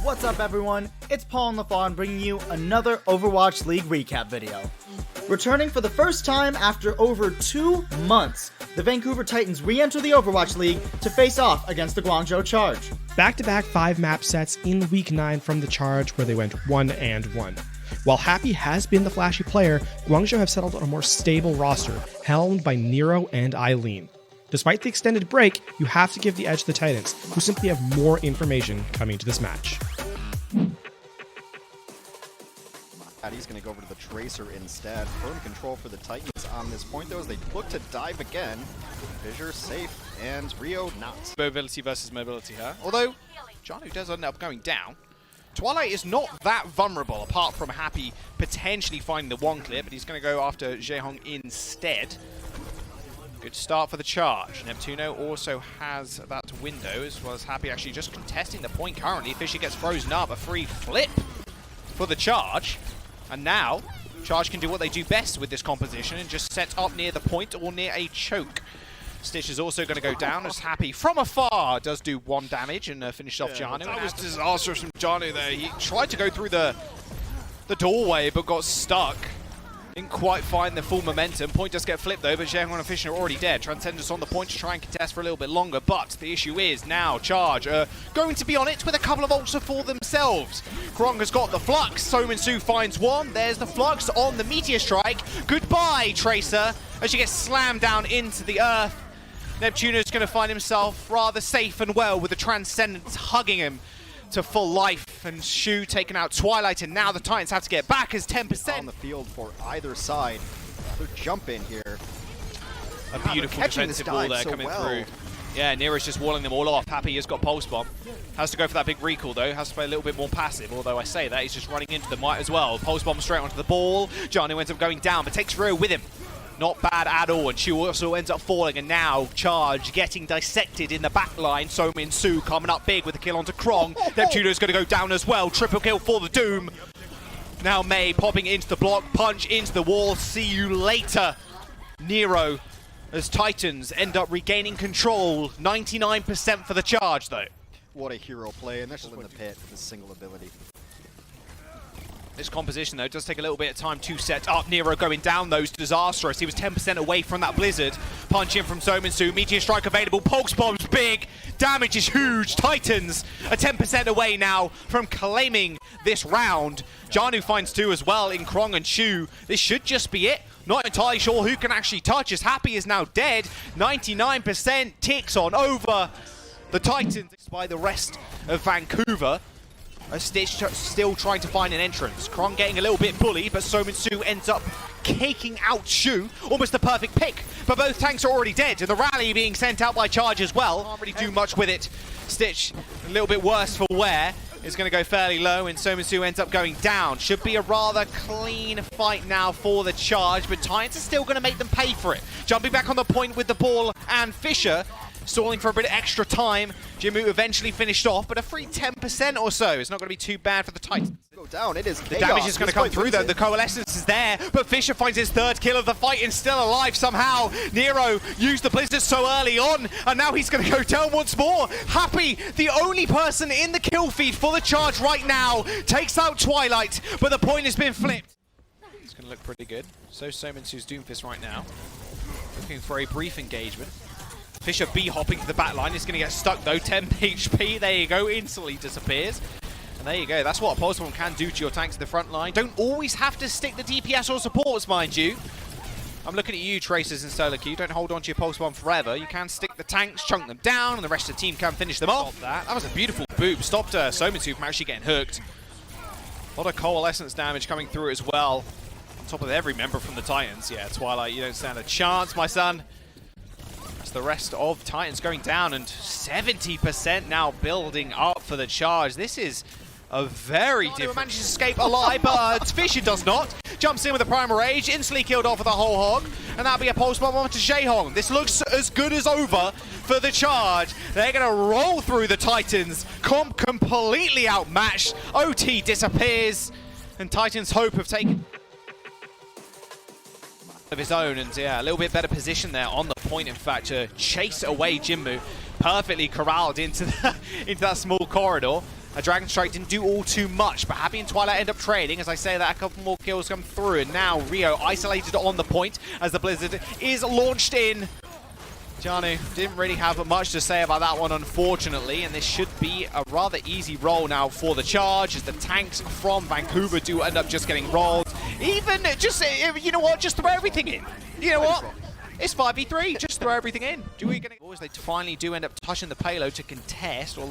What's up everyone, it's Paul and LaFon bringing you another Overwatch League recap video. Returning for the first time after over 2 months, the Vancouver Titans re-enter the Overwatch League to face off against the Guangzhou Charge. Back-to-back 5-map sets in Week 9 from the Charge where they went 1-1. While Happy has been the flashy player, Guangzhou have settled on a more stable roster, helmed by Nero and Eileen. Despite the extended break, you have to give the edge to the Titans, who simply have more information coming to this match. He's going to go over to the Tracer instead. Firm control for the Titans on this point, though, as they look to dive again. Fissure safe, and Rio not. Mobility versus mobility here. Although, Janu does end up going down. Twilight is not that vulnerable, apart from Happy potentially finding the one clear, but he's going to go after Jaehong instead. Good start for the Charge. Neptuno also has that window, as well as Happy actually just contesting the point currently. Fisher gets frozen up, a free flip for the Charge. And now, Charge can do what they do best with this composition and just set up near the point or near a choke. Stitch is also going to go down as Happy from afar does do 1 damage and finished off Janu. That was disastrous from Janu there. He tried to go through the doorway but got stuck. Didn't quite find the full momentum. Point does get flipped though, but Jaehong and Fisher are already dead. Transcendence on the point to try and contest for a little bit longer, but the issue is now Charge going to be on it with a couple of ults for themselves. Krong has got the Flux. Sominsu finds one. There's the Flux on the Meteor Strike. Goodbye, Tracer, as she gets slammed down into the earth. Neptuno is going to find himself rather safe and well with the Transcendence hugging him to full life, and Shu taking out Twilight, and now the Titans have to get back as 10% on the field for either side. Another jump in here. A beautiful defensive wall there coming through. Yeah, Nero's just walling them all off. Happy has got Pulse Bomb. Has to go for that big recall though. Has to play a little bit more passive, although I say that he's just running into them, might as well. Pulse Bomb straight onto the ball. Janu ends up going down, but takes Rio with him. Not bad at all, and Shu also ends up falling, and now Charge getting dissected in the back line. Sominsu coming up big with a kill onto Krong. Neptuno's going to go down as well. Triple kill for the Doom. Now Mei popping into the block, punch into the wall. See you later, Nero, as Titans end up regaining control. 99% for the Charge, though. What a hero play, and they're still in the pit with a single ability. This composition, though, does take a little bit of time to set up. Nero going down, though, is disastrous. He was 10% away from that Blizzard. Punch in from Sominsu. Meteor Strike available. Pulse Bomb's big. Damage is huge. Titans are 10% away now from claiming this round. Janu finds 2 as well in Krong and Shu. This should just be it. Not entirely sure who can actually touch, as Happy is now dead. 99% ticks on over the Titans by the rest of Vancouver. Stitch still trying to find an entrance. Krong getting a little bit bullied, but Sominsu ends up caking out Shu. Almost the perfect pick, but both tanks are already dead, and the rally being sent out by Charge as well. Can't really do much with it. Stitch, a little bit worse for wear, is going to go fairly low, and Sominsu ends up going down. Should be a rather clean fight now for the Charge, but Titans are still going to make them pay for it. Jumping back on the point with the ball, and Fisher stalling for a bit of extra time. Jimmu eventually finished off, but a free 10% or so. It's not going to be too bad for the Titans. Go down, it is chaos. The damage is going to come through though. The coalescence is there, but Fisher finds his 3rd kill of the fight and still alive somehow. Nero used the Blizzard so early on, and now he's going to go down once more. Happy, the only person in the kill feed for the Charge right now, takes out Twilight, but the point has been flipped. It's going to look pretty good. So Sominsu's Doomfist right now, looking for a brief engagement. Fisher B-hopping to the back line. He's going to get stuck though. 10 HP. There you go. Instantly disappears. And there you go. That's what a Pulse Bomb can do to your tanks at the front line. Don't always have to stick the DPS or supports, mind you. I'm looking at you, Tracers and Solar Q. Don't hold on to your Pulse Bomb forever. You can stick the tanks, chunk them down, and the rest of the team can finish them off. That was a beautiful boop. Stopped Sominsu from actually getting hooked. A lot of Coalescence damage coming through as well. On top of every member from the Titans. Yeah, Twilight, you don't stand a chance, my son. The rest of Titans going down, and 70% now building up for the Charge. This is a very different... manages to escape alive, but Fisher does not. Jumps in with a Primal Rage, instantly killed off with a whole hog, and that'll be a Pulse Bomb onto Jaehong. This looks as good as over for the Charge. They're going to roll through the Titans. Comp completely outmatched. OT disappears, and Titans' hope of taking of his own, and yeah, a little bit better position there on the point, in fact, to chase away Jinmu. perfectly corralled into that small corridor. A Dragon Strike didn't do all too much, but Happy and Twilight end up trading. As I say that, a couple more kills come through, and now Rio isolated on the point as the Blizzard is launched in. Janu didn't really have much to say about that one, unfortunately, and this should be a rather easy roll now for the charge, as the tanks from Vancouver do end up just getting rolled. Even, just, you know what, just throw everything in. You know what? It's 5v3, just throw everything in. They finally do end up touching the payload to contest, or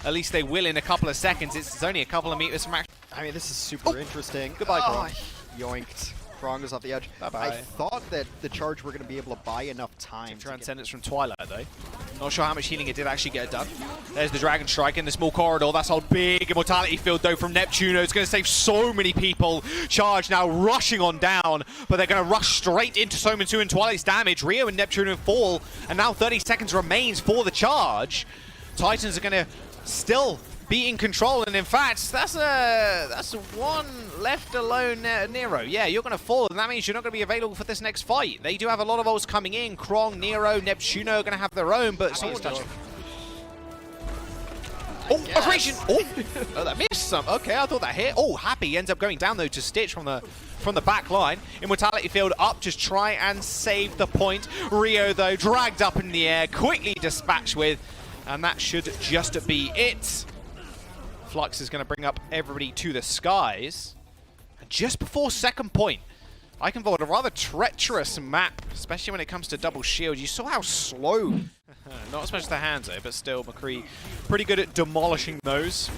at least they will in a couple of seconds. It's only a couple of meters from action. I mean, this is super interesting. Goodbye, Krong. Yoinked. Krong is off the edge. Bye-bye. I thought that the charge were going to be able to buy enough time. Transcendence from Twilight, though. Not sure how much healing it did actually get done. There's the Dragon Strike in the small corridor. That's a big Immortality Field, though, from Neptuno. It's going to save so many people. Charge now rushing on down, but they're going to rush straight into Sominsu and Twilight's damage. Rio and Neptuno fall, and now 30 seconds remains for the charge. Titans are going to still be in control, and in fact, that's one left alone, Nero. Yeah, you're going to fall, and that means you're not going to be available for this next fight. They do have a lot of ults coming in. Krong, Nero, Neptuno are going to have their own, but someone's touching. Oh, operation! Oh, oh, that missed some. Okay, I thought that hit. Oh, Happy ends up going down though to Stitch from the back line. Immortality Field up, just try and save the point. Rio though dragged up in the air, quickly dispatched with, and that should just be it. Flux is going to bring up everybody to the skies. And just before second point, Eichenwald, a rather treacherous map, especially when it comes to double shield. You saw how slow, not as much as the hands though, but still McCree pretty good at demolishing those.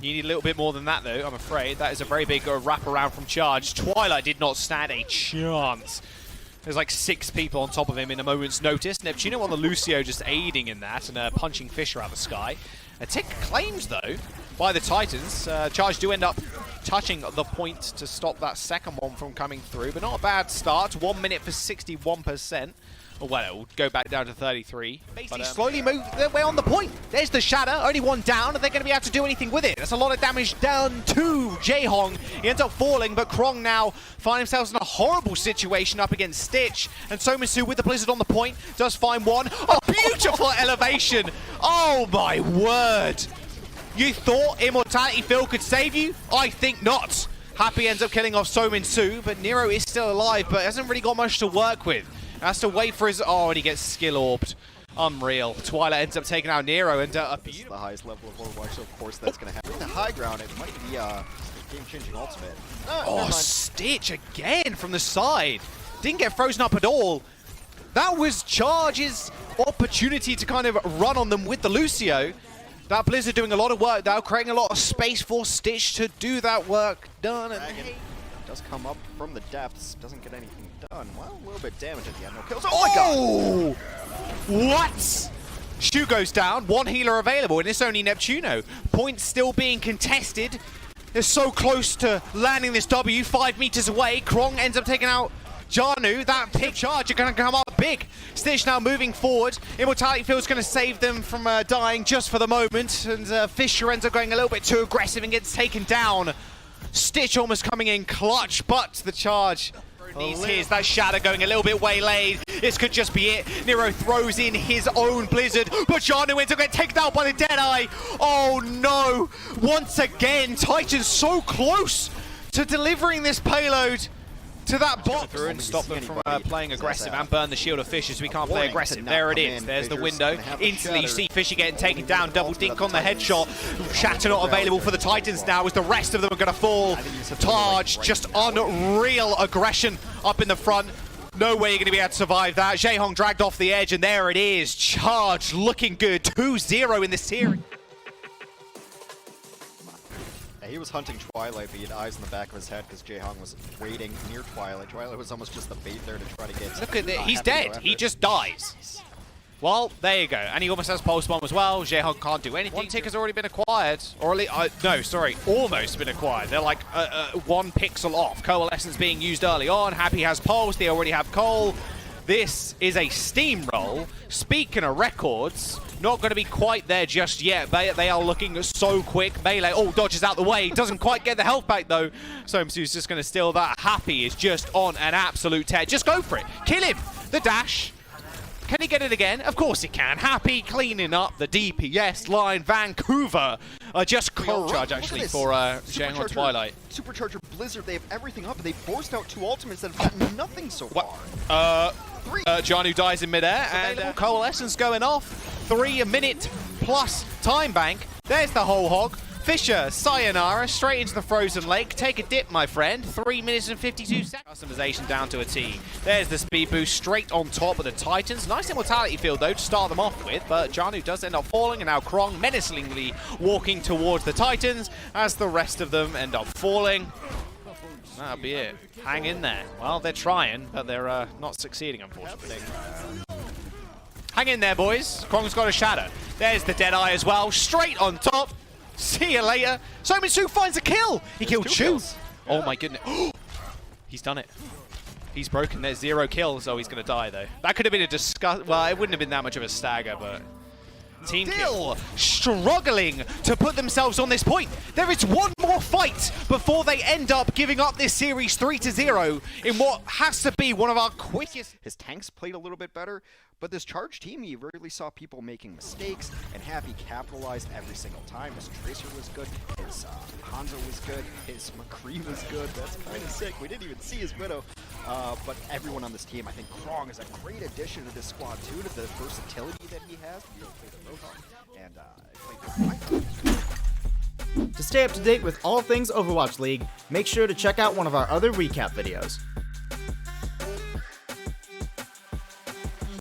You need a little bit more than that though, I'm afraid. That is a very big wraparound from Charge. Twilight did not stand a chance. There's like 6 people on top of him in a moment's notice. Neptuno on the Lucio just aiding in that and punching Fisher out of the sky. A tick claims though by the Titans. Charge do end up touching the point to stop that second one from coming through, but not a bad start. 1 minute for 61%. Well, it will go back down to 33. Basically, slowly move their way on the point. There's the Shatter, only one down. Are they going to be able to do anything with it? That's a lot of damage down to Jaehong. He ends up falling, but Krong now find themselves in a horrible situation up against Stitch. And Sominsu with the Blizzard on the point does find one. Oh, beautiful elevation. Oh my word. You thought Immortality Field could save you? I think not. Happy ends up killing off Sominsu, but Nero is still alive, but hasn't really got much to work with. Has to wait for his... Oh, and he gets skill orbed. Unreal. Twilight ends up taking out Nero, and this is the highest level of Overwatch, so of course that's going to happen. The high ground, it might be game-changing ultimate. Oh, Stitch again from the side. Didn't get frozen up at all. That was Charge's opportunity to kind of run on them with the Lucio. That Blizzard doing a lot of work now, creating a lot of space for Stitch to do that work done. And does come up from the depths, doesn't get anything done. Well, a little bit damage at the end. No kills. Oh my god! What? Shu goes down, one healer available, and it's only Neptuno. Points still being contested. They're so close to landing this W, 5 meters away. Krong ends up taking out Janu. That pick charge are going to come up big. Stitch now moving forward. Immortality Field's going to save them from dying just for the moment. And Fisher ends up going a little bit too aggressive and gets taken down. Stitch almost coming in clutch, but the charge needs his. That Shatter going a little bit waylaid. This could just be it. Nero throws in his own Blizzard, but Janu ends up getting taken out by the Deadeye. Oh no! Once again, Titan's so close to delivering this payload to that bot through and stop them from playing aggressive and burn the shield of Fisher, so we can't play aggressive. There it is. There's the window. Instantly, you see Fisher getting taken down. Double dink on the headshot. Shatter not available for the Titans now, as the rest of them are going to fall. Targe, just unreal aggression up in the front. No way you're going to be able to survive that. Jaehong dragged off the edge, and there it is. Charge looking good. 2-0 in this series. He was hunting Twilight, but he had eyes in the back of his head because Jaehong was waiting near Twilight. Twilight was almost just the bait there to try to get... Look at that, he's dead. He just dies. Well, there you go. And he almost has Pulse Bomb as well. Jaehong can't do anything. One tick has already been acquired. Or at least, no, sorry, almost been acquired. They're like 1 pixel off. Coalescence being used early on. Happy has Pulse. They already have Cole. This is a steamroll. Speaking of records, not going to be quite there just yet. They are looking so quick. Melee, oh, dodges out the way. Doesn't quite get the health back, though. Sominsu's just going to steal that. Happy is just on an absolute tear. Just go for it. Kill him. The dash. Can he get it again? Of course he can. Happy cleaning up the DPS line. Vancouver just charge actually for Zhang on Twilight. Supercharger Blizzard, they have everything up, and they forced out 2 ultimates that have gotten nothing so far. Janu dies in midair, and Coalescence going off. 3-minute plus time bank. There's the whole hog. Fisher, sayonara, straight into the frozen lake. Take a dip, my friend. 3 minutes and 52 seconds. Customization down to a T. There's the speed boost straight on top of the Titans. Nice immortality field, though, to start them off with. But Janu does end up falling, and now Krong menacingly walking towards the Titans as the rest of them end up falling. That'll be it. Hang in there. Well, they're trying, but they're not succeeding, unfortunately. Hang in there, boys. Krong's got a shatter. There's the Deadeye as well. Straight on top. See you later. Sominsu finds a kill. He killed Chu. Oh my goodness. He's done it. He's broken. There's 0 kills. Oh, he's going to die, though. That could have been a disgust. Well, it wouldn't have been that much of a stagger, but... Team still struggling to put themselves on this point. There is one more fight before they end up giving up this series 3-0 in what has to be one of our quickest. His tanks played a little bit better, but this Charge team, you rarely saw people making mistakes, and Happy capitalized every single time. His Tracer was good, his Hanzo was good, his McCree was good. That's kind of sick. We didn't even see his Widow, but everyone on this team, I think Krong is a great addition to this squad too, to the versatility that he has. To stay up to date with all things Overwatch League, make sure to check out one of our other recap videos.